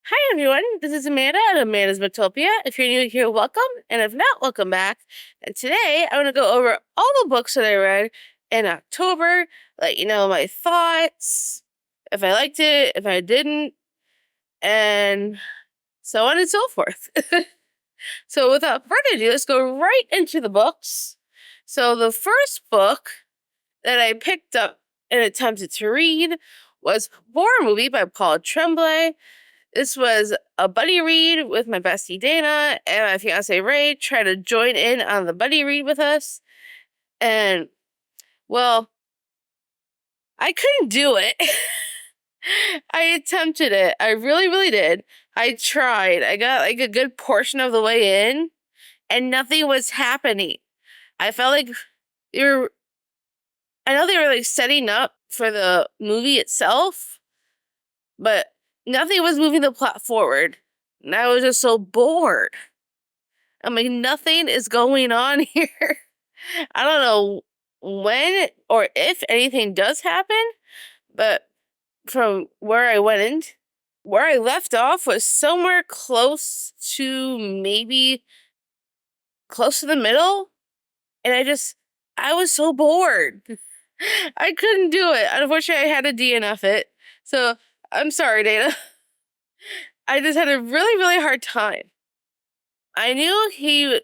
Hi everyone, this is Amanda at Amanda's Booktopia. If you're new here, welcome, and if not, welcome back. And today I want to go over all the books that I read in October, let you know my thoughts, if I liked it, if I didn't, and so on and so forth. So without further ado, let's go right into the books. So the first book that I picked up and attempted to read was Horror Movie by Paul Tremblay. This was a buddy read with my bestie Dana and my fiance Ray. Tried to join in on the buddy read with us. And, well, I couldn't do it. I attempted it. I really, really did. I tried. I got like a good portion of the way in and nothing was happening. I felt like I know they were like setting up for the movie itself, but nothing was moving the plot forward. And I was just so bored. I'm like, nothing is going on here. I don't know when or if anything does happen, but from where I went in, where I left off was somewhere close to maybe close to the middle. And I was so bored. I couldn't do it. Unfortunately, I had to DNF it. So I'm sorry, Dana. I just had a really, really hard time. I knew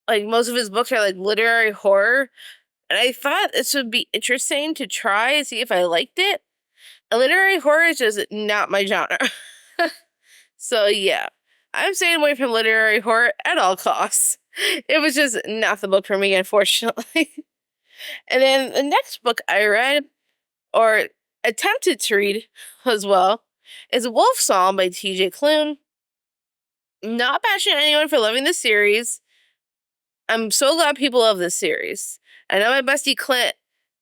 most of his books are like literary horror, and I thought this would be interesting to try and see if I liked it. A literary horror is just not my genre. So yeah, I'm staying away from literary horror at all costs. It was just not the book for me, unfortunately. And then the next book I read, or attempted to read as well, is Wolf Song by TJ Klune. Not bashing anyone for loving the series. I'm so glad people love this series. I know my bestie Clint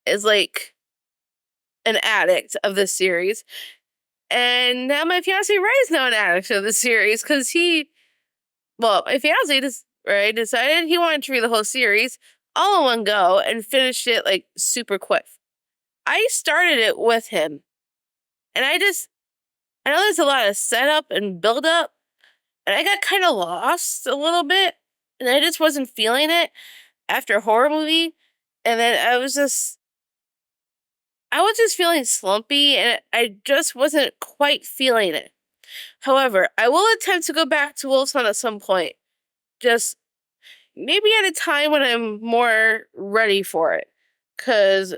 is like an addict of this series. And now my fiance Ray is now an addict of the series because my fiance decided he wanted to read the whole series all in one go and finished it like super quick. I started it with him. And I know there's a lot of setup and build up. And I got kind of lost a little bit. And I just wasn't feeling it after Horror Movie. And then I was just feeling slumpy and I just wasn't quite feeling it. However, I will attempt to go back to Wolfson at some point. Just maybe at a time when I'm more ready for it. Because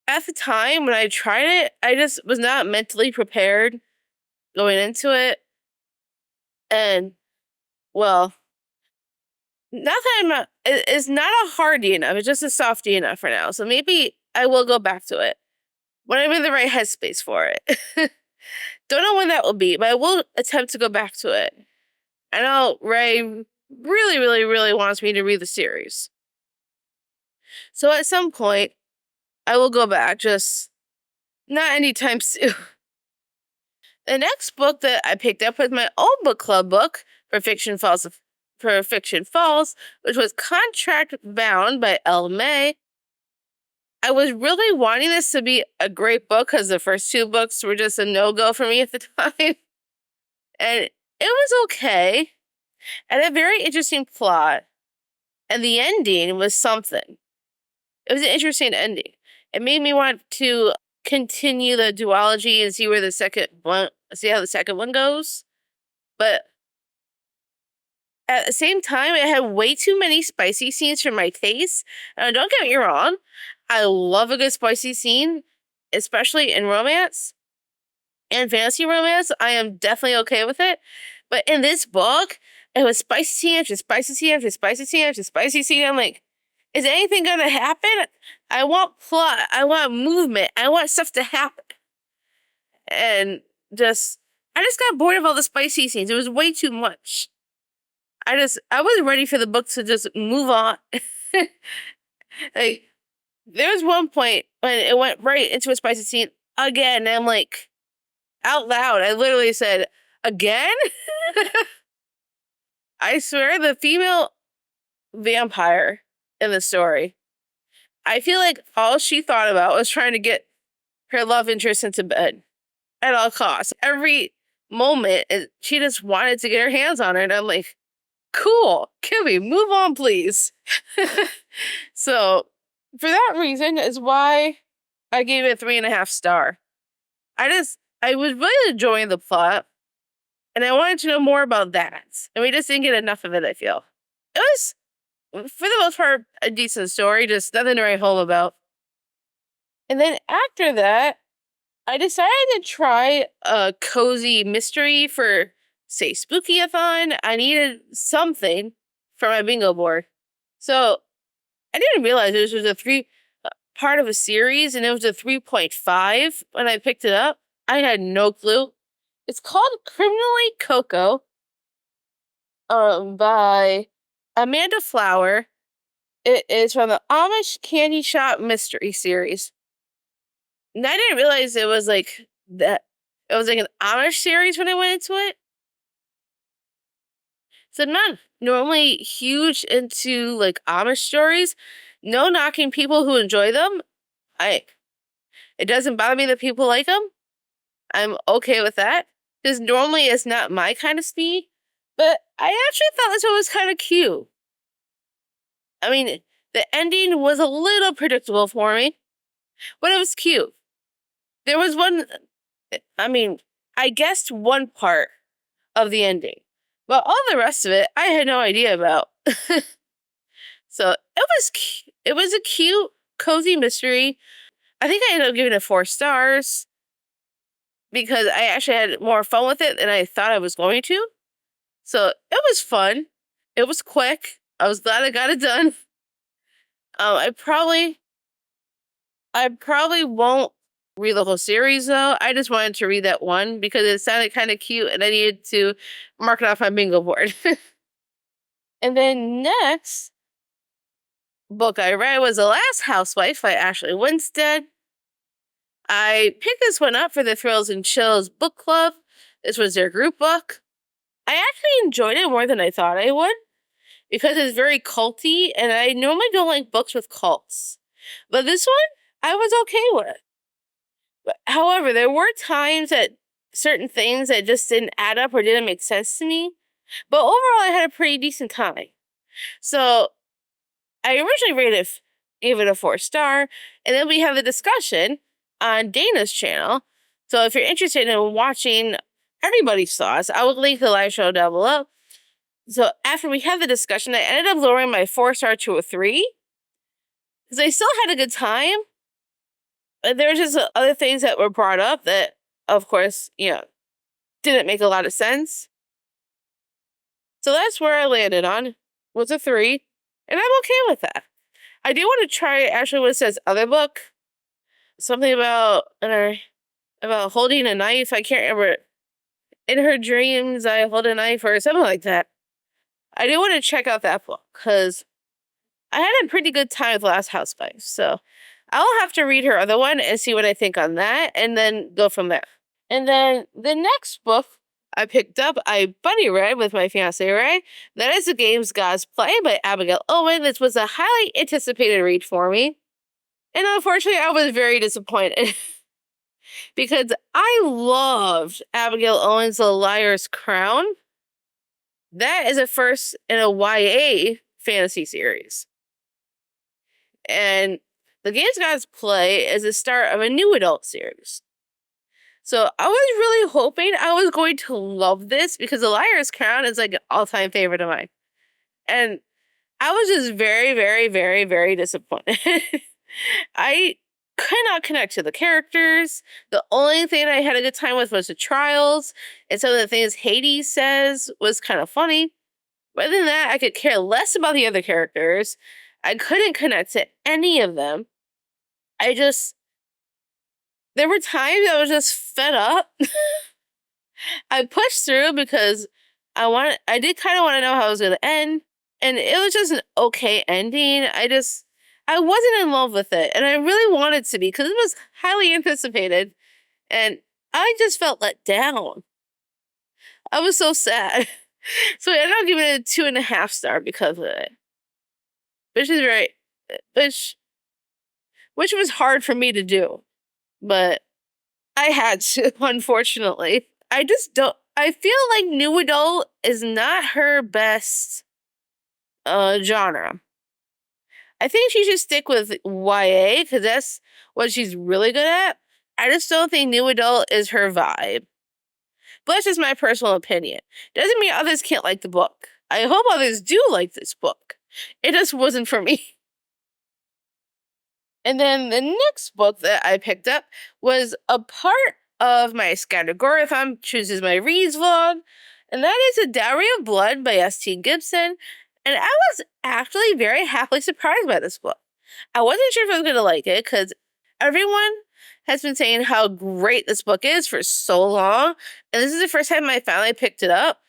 at the time when I tried it, I just was not mentally prepared going into it. And, well, not that it's not a hardy enough, it's just a softy enough for now. So maybe I will go back to it when I'm in the right headspace for it. Don't know when that will be, but I will attempt to go back to it. I know Ray really, really, really wants me to read the series. So at some point, I will go back, just not anytime soon. The next book that I picked up was my old book club book for Fiction Falls, which was Contract Bound by Elle May. I was really wanting this to be a great book because the first two books were just a no-go for me at the time. And it was okay. It had a very interesting plot. And the ending was something. It was an interesting ending. It made me want to continue the duology and see how the second one goes. But at the same time, it had way too many spicy scenes for my taste. Don't get me wrong, I love a good spicy scene, especially in romance and fantasy romance. I am definitely okay with it. But in this book, it was spicy scene after spicy scene after spicy scene after spicy scene. I'm like, is anything gonna happen? I want plot. I want movement. I want stuff to happen. And I just got bored of all the spicy scenes. It was way too much. I wasn't ready for the book to just move on. Like, there was one point when it went right into a spicy scene again, and I'm like, out loud, I literally said, again? I swear, the female vampire in the story, I feel like all she thought about was trying to get her love interest into bed at all costs. Every moment, and she just wanted to get her hands on her, and I'm like, cool, Kimmy, move on, please. So, for that reason is why I gave it a 3.5 star. I was really enjoying the plot, and I wanted to know more about that. And we just didn't get enough of it, I feel. It was, for the most part, a decent story, just nothing to write home about. And then after that, I decided to try a cozy mystery for, say, Spooky-a-thon. I needed something for my bingo board. So I didn't realize this was a part of a series, and it was a 3.5 when I picked it up. I had no clue. It's called Criminally Coco, by Amanda Flower. It is from the Amish Candy Shop Mystery Series. And I didn't realize it was like that. It was like an Amish series when I went into it. So I'm not normally huge into like Amish stories. No knocking people who enjoy them. It doesn't bother me that people like them. I'm okay with that. Because normally it's not my kind of speed. But I actually thought this one was kind of cute. I mean, the ending was a little predictable for me, but it was cute. There was I guessed one part of the ending, but all the rest of it, I had no idea about. So it was a cute, cozy mystery. I think I ended up giving it 4 stars because I actually had more fun with it than I thought I was going to. So it was fun. It was quick. I was glad I got it done. I probably won't read the whole series though. I just wanted to read that one because it sounded kind of cute and I needed to mark it off my bingo board. And then next book I read was The Last Housewife by Ashley Winstead. I picked this one up for the Thrills and Chills book club. This was their group book. I actually enjoyed it more than I thought I would because it's very culty, and I normally don't like books with cults. But this one, I was okay with. But, however, there were times that certain things that just didn't add up or didn't make sense to me. But overall, I had a pretty decent time. So I originally gave it a 4 star, and then we have a discussion on Dana's channel. So if you're interested in watching everybody's thoughts, I will link the live show down below. So after we had the discussion, I ended up lowering my 4 star to a 3 because I still had a good time. But there were just other things that were brought up that, of course, didn't make a lot of sense. So that's where I landed on, was a 3, and I'm okay with that. I do want to try Ashley Winstead's other book, something about holding a knife. I can't remember. In her dreams, I hold a knife or something like that. I do want to check out that book because I had a pretty good time with Last Housewife. So I'll have to read her other one and see what I think on that and then go from there. And then the next book I picked up, I buddy read with my fiance Ray. That is The Games Gods Play by Abigail Owen. This was a highly anticipated read for me. And unfortunately, I was very disappointed because I loved Abigail Owen's The Liar's Crown. That is a first in a YA fantasy series. And The Games Gods Play is the start of a new adult series. So I was really hoping I was going to love this because The Liar's Crown is like an all-time favorite of mine. And I was just very, very, very, very disappointed. I could not connect to the characters. The only thing I had a good time with was the trials, and some of the things Hades says was kind of funny. But other than that, I could care less about the other characters. I couldn't connect to any of them. There were times I was just fed up. I pushed through because I did kind of want to know how it was going to end. And it was just an okay ending. I wasn't in love with it. And I really wanted to be because it was highly anticipated. And I just felt let down. I was so sad. So I ended up giving it a 2.5 star because of it. Which was hard for me to do. But I had to, unfortunately. I just don't, I feel like new adult is not her best genre. I think she should stick with YA because that's what she's really good at. I just don't think new adult is her vibe. But that's just my personal opinion. Doesn't mean others can't like the book. I hope others do like this book. It just wasn't for me. And then the next book that I picked up was a part of my Scattergorathon Chooses My Reads vlog, and that is A Dowry of Blood by S.T. Gibson. And I was actually very happily surprised by this book. I wasn't sure if I was going to like it because everyone has been saying how great this book is for so long, and this is the first time I finally picked it up.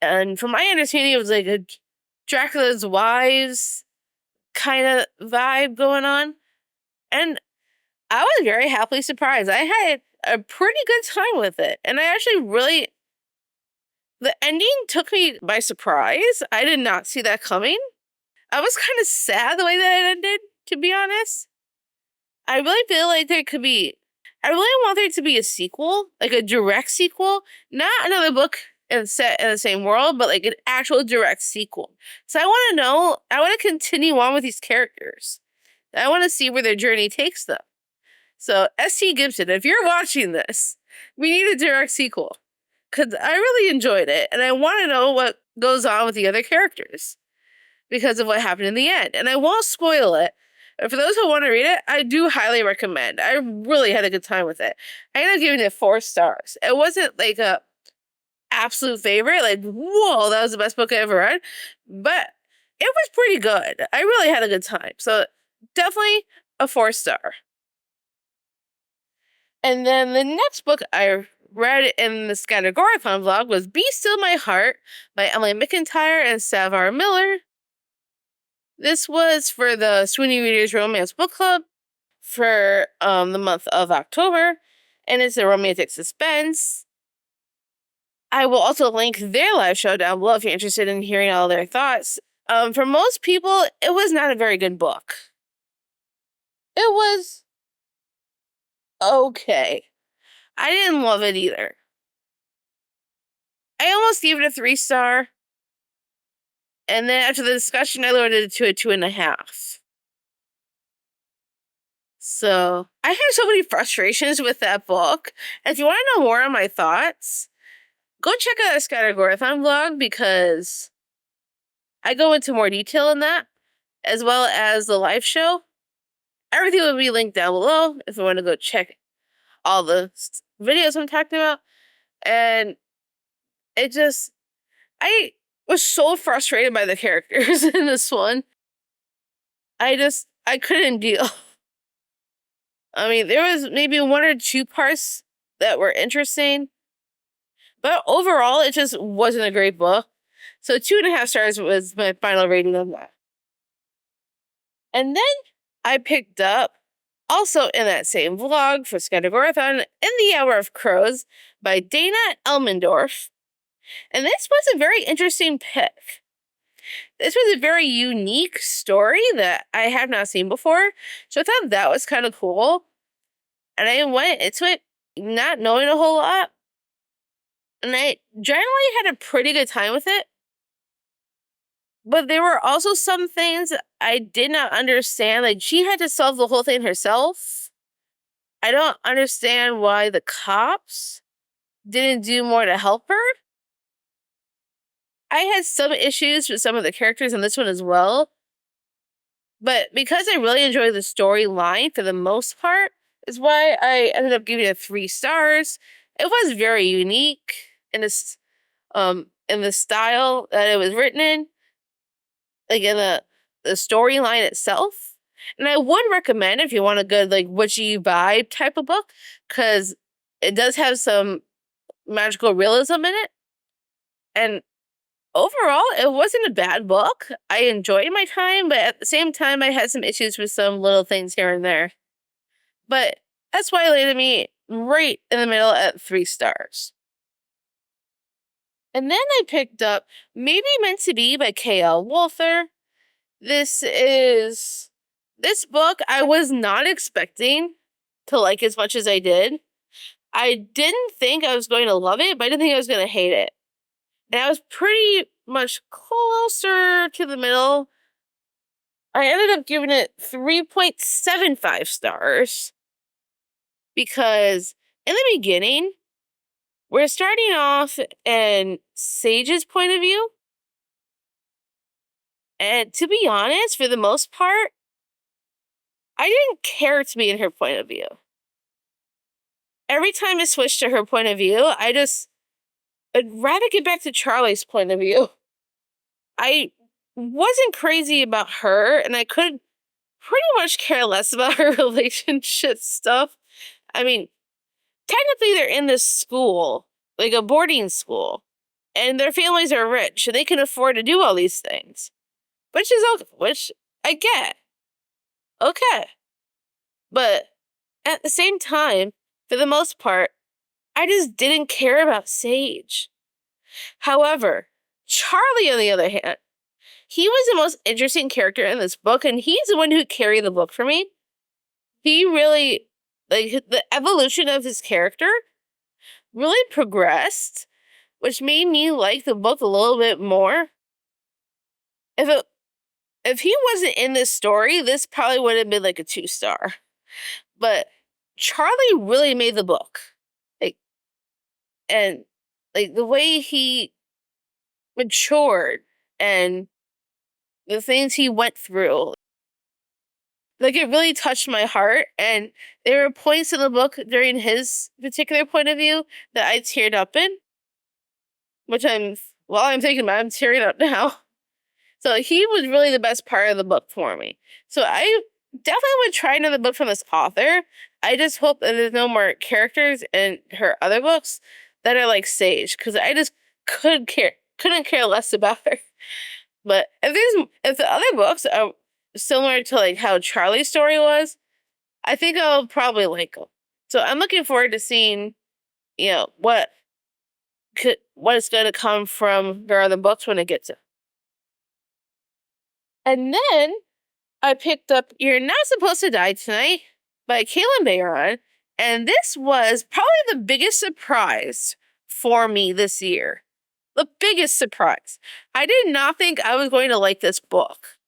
And from my understanding, it was like a Dracula's Wives kind of vibe going on. And I was very happily surprised. I had a pretty good time with it. And I actually really... The ending took me by surprise. I did not see that coming. I was kind of sad the way that it ended, to be honest. I really feel like there could be... I really want there to be a sequel, like a direct sequel. Not another book and set in the same world, but like an actual direct sequel. So I want to know... I want to continue on with these characters. I want to see where their journey takes them. So, S.T. Gibson, if you're watching this, we need a direct sequel. Because I really enjoyed it, and I want to know what goes on with the other characters. Because of what happened in the end. And I won't spoil it. But for those who want to read it, I do highly recommend. I really had a good time with it. I ended up giving it 4 stars. It wasn't like a absolute favorite, like, whoa, that was the best book I ever read. But it was pretty good. I really had a good time. So, definitely a 4-star. And then the next book I read in the Scattergorathon vlog was Be Still My Heart by Emily McIntyre and Savar Miller. This was for the Sweeney Readers Romance Book Club for the month of October, and it's a romantic suspense. I will also link their live show down below if you're interested in hearing all their thoughts. For most people, it was not a very good book. It was okay. I didn't love it either. I almost gave it a 3-star. And then after the discussion, I lowered it to a 2.5. So, I had so many frustrations with that book. And if you want to know more on my thoughts, go check out a Scattergorathon vlog because I go into more detail in that, as well as the live show. Everything will be linked down below if you want to go check all the videos I'm talking about. And it just... I was so frustrated by the characters in this one. I couldn't deal. I mean, there was maybe 1 or 2 parts that were interesting. But overall, it just wasn't a great book. So 2.5 stars was my final rating of that. And then I picked up, also in that same vlog for Scattergorathon, In the Hour of Crows by Dana Elmendorf. And this was a very interesting pick. This was a very unique story that I have not seen before. So I thought that was kind of cool. And I went into it not knowing a whole lot. And I generally had a pretty good time with it. But there were also some things I did not understand. Like, she had to solve the whole thing herself. I don't understand why the cops didn't do more to help her. I had some issues with some of the characters in this one as well. But because I really enjoyed the storyline for the most part, is why I ended up giving it 3 stars. It was very unique in the style that it was written in. Like in the storyline itself. And I would recommend if you want a good like witchy vibe type of book, because it does have some magical realism in it. And overall, it wasn't a bad book. I enjoyed my time, but at the same time, I had some issues with some little things here and there. But that's why it landed me right in the middle at 3 stars. And then I picked up Maybe Meant to Be by K.L. Walther. This book I was not expecting to like as much as I did. I didn't think I was going to love it, but I didn't think I was going to hate it. And I was pretty much closer to the middle. I ended up giving it 3.75 stars because in the beginning, we're starting off in Sage's point of view. And to be honest, for the most part, I didn't care to be in her point of view. Every time I switched to her point of view, I'd rather get back to Charlie's point of view. I wasn't crazy about her, and I could pretty much care less about her relationship stuff. I mean, technically they're in this school, like a boarding school, and their families are rich, and they can afford to do all these things. Which I get. Okay. But at the same time, for the most part, I just didn't care about Sage. However, Charlie, on the other hand, he was the most interesting character in this book, and he's the one who carried the book for me. He really, the evolution of his character really progressed, which made me like the book a little bit more. If he wasn't in this story, this probably would have been like a 2-star. But Charlie really made the book. And the way he matured and the things he went through, it really touched my heart. And there were points in the book during his particular point of view that I teared up in, which while I'm thinking about it, I'm tearing up now. So he was really the best part of the book for me. So I definitely would try another book from this author. I just hope that there's no more characters in her other books that are like Sage, because I just couldn't care less about her. But if the other books are similar to how Charlie's story was, I think I'll probably like them. So I'm looking forward to seeing, what is going to come from her other books when it gets it. And then I picked up You're Not Supposed to Die Tonight by Caitlin Bayron. And this was probably the biggest surprise for me this year. The biggest surprise. I did not think I was going to like this book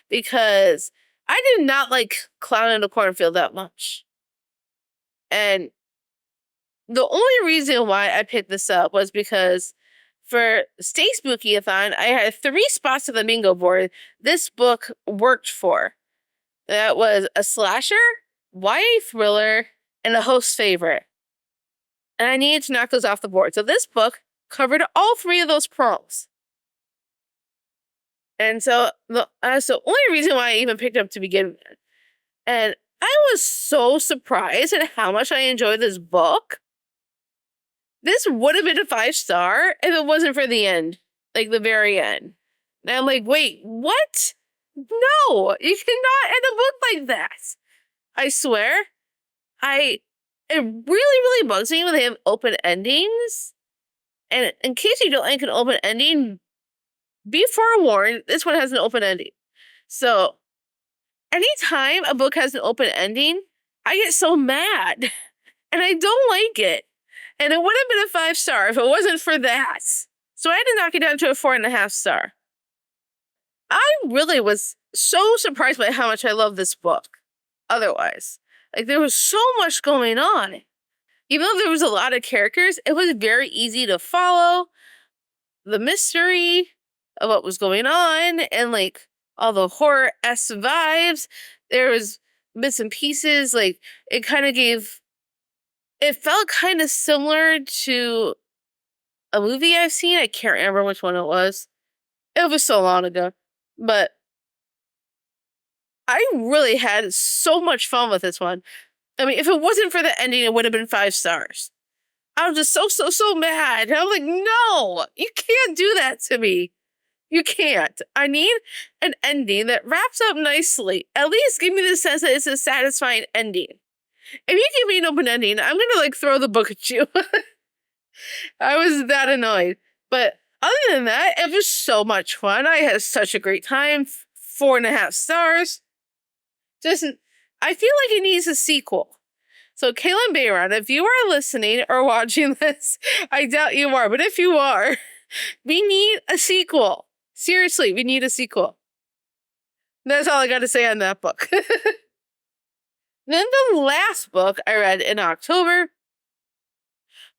because I did not like Clown in the Cornfield that much. And the only reason why I picked this up was because for Stay Spooky-a-thon, I had 3 spots on the bingo board this book worked for. That was a slasher, YA thriller, and a host favorite. And I needed to knock those off the board. So this book covered all 3 of those prongs. And so that's the only reason why I even picked it up to begin with. And I was so surprised at how much I enjoyed this book. This would have been a 5-star if it wasn't for the end, the very end. And I'm like, wait, what? No, you cannot end a book like that. I swear. It really, really bugs me when they have open endings. And in case you don't like an open ending, be forewarned, this one has an open ending. So, anytime a book has an open ending, I get so mad. And I don't like it. And it would have been a 5-star if it wasn't for that. So I had to knock it down to a 4.5 star. I really was so surprised by how much I love this book. Otherwise, there was so much going on. Even though there was a lot of characters, it was very easy to follow the mystery of what was going on and all the horror-esque vibes. There was bits and pieces. It felt kind of similar to a movie I've seen. I can't remember which one it was. It was so long ago. But I really had so much fun with this one. I mean, if it wasn't for the ending, it would have been 5 stars. I was just so mad. I was like, no, you can't do that to me. You can't. I need an ending that wraps up nicely. At least give me the sense that it's a satisfying ending. If you give me an open ending, I'm going to throw the book at you. I was that annoyed. But other than that, it was so much fun. I had such a great time. 4.5 stars. I feel like it needs a sequel. So, Kaylin Bayron, if you are listening or watching this, I doubt you are, but if you are, we need a sequel. Seriously, we need a sequel. That's all I got to say on that book. Then the last book I read in October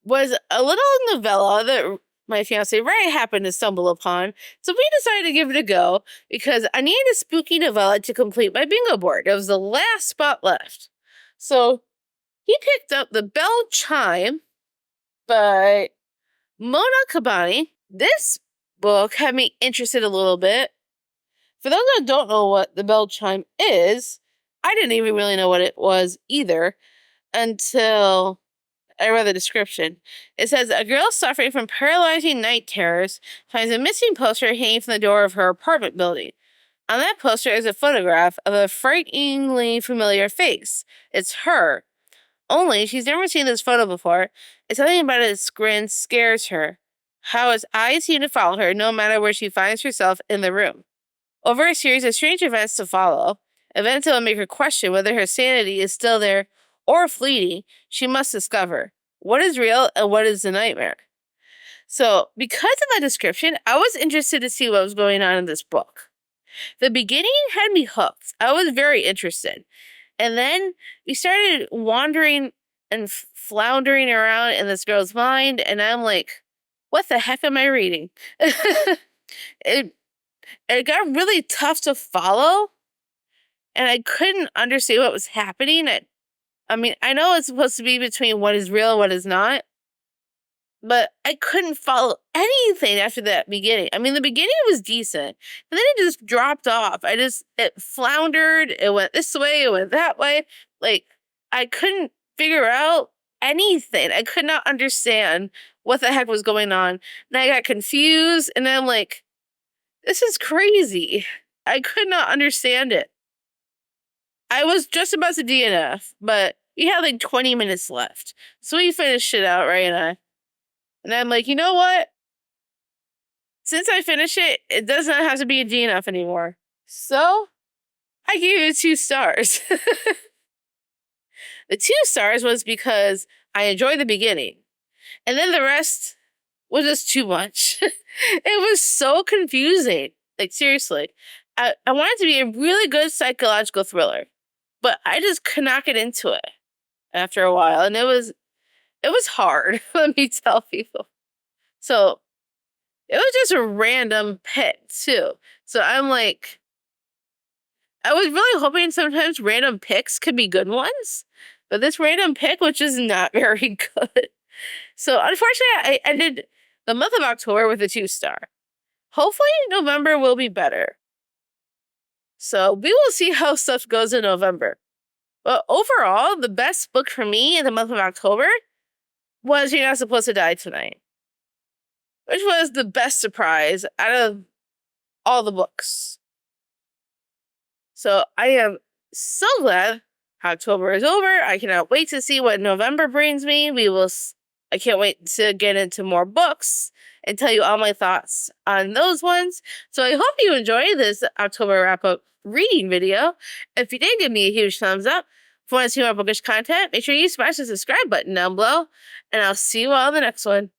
was a little novella that my fiance Ray happened to stumble upon. So we decided to give it a go because I needed a spooky novella to complete my bingo board. It was the last spot left. So he picked up The Bell Chime by Mona Kabani. This book had me interested a little bit. For those that don't know what The Bell Chime is, I didn't even really know what it was either until I read the description. It says, a girl suffering from paralyzing night terrors finds a missing poster hanging from the door of her apartment building. On that poster is a photograph of a frighteningly familiar face. It's her. Only she's never seen this photo before. It's something about its grin scares her. How its eyes seem to follow her no matter where she finds herself in the room. Over a series of strange events to follow, events that will make her question whether her sanity is still there or fleeting, she must discover what is real and what is the nightmare. So, because of that description, I was interested to see what was going on in this book. The beginning had me hooked. I was very interested. And then we started wandering and floundering around in this girl's mind, and I'm like, what the heck am I reading? It got really tough to follow, and I couldn't understand what was happening. I mean, I know it's supposed to be between what is real and what is not, but I couldn't follow anything after that beginning. I mean, the beginning was decent, and then it just dropped off. It floundered. It went this way. It went that way. Like, I couldn't figure out anything. I could not understand what the heck was going on. And I got confused, and I'm like, this is crazy. I could not understand it. I was just about to DNF, but we had like 20 minutes left. So we finished it out, Ray and I. And I'm like, you know what? Since I finished it, it does not have to be a DNF anymore. So I gave it 2 stars. The 2 stars was because I enjoyed the beginning. And then the rest was just too much. It was so confusing. Like, seriously. I wanted it to be a really good psychological thriller. But I just could not get into it after a while. And it was hard, let me tell people. So, it was just a random pick, too. So, I'm like, I was really hoping sometimes random picks could be good ones. But this random pick was just not very good. So, unfortunately, I ended the month of October with a 2 star. Hopefully, November will be better. So, we will see how stuff goes in November. But overall, the best book for me in the month of October was You're Not Supposed to Die Tonight, which was the best surprise out of all the books. So I am so glad October is over. I cannot wait to see what November brings me. I can't wait to get into more books and tell you all my thoughts on those ones. So I hope you enjoyed this October wrap-up reading video. If you did, give me a huge thumbs up. If you want to see more bookish content, make sure you smash the subscribe button down below. And I'll see you all in the next one.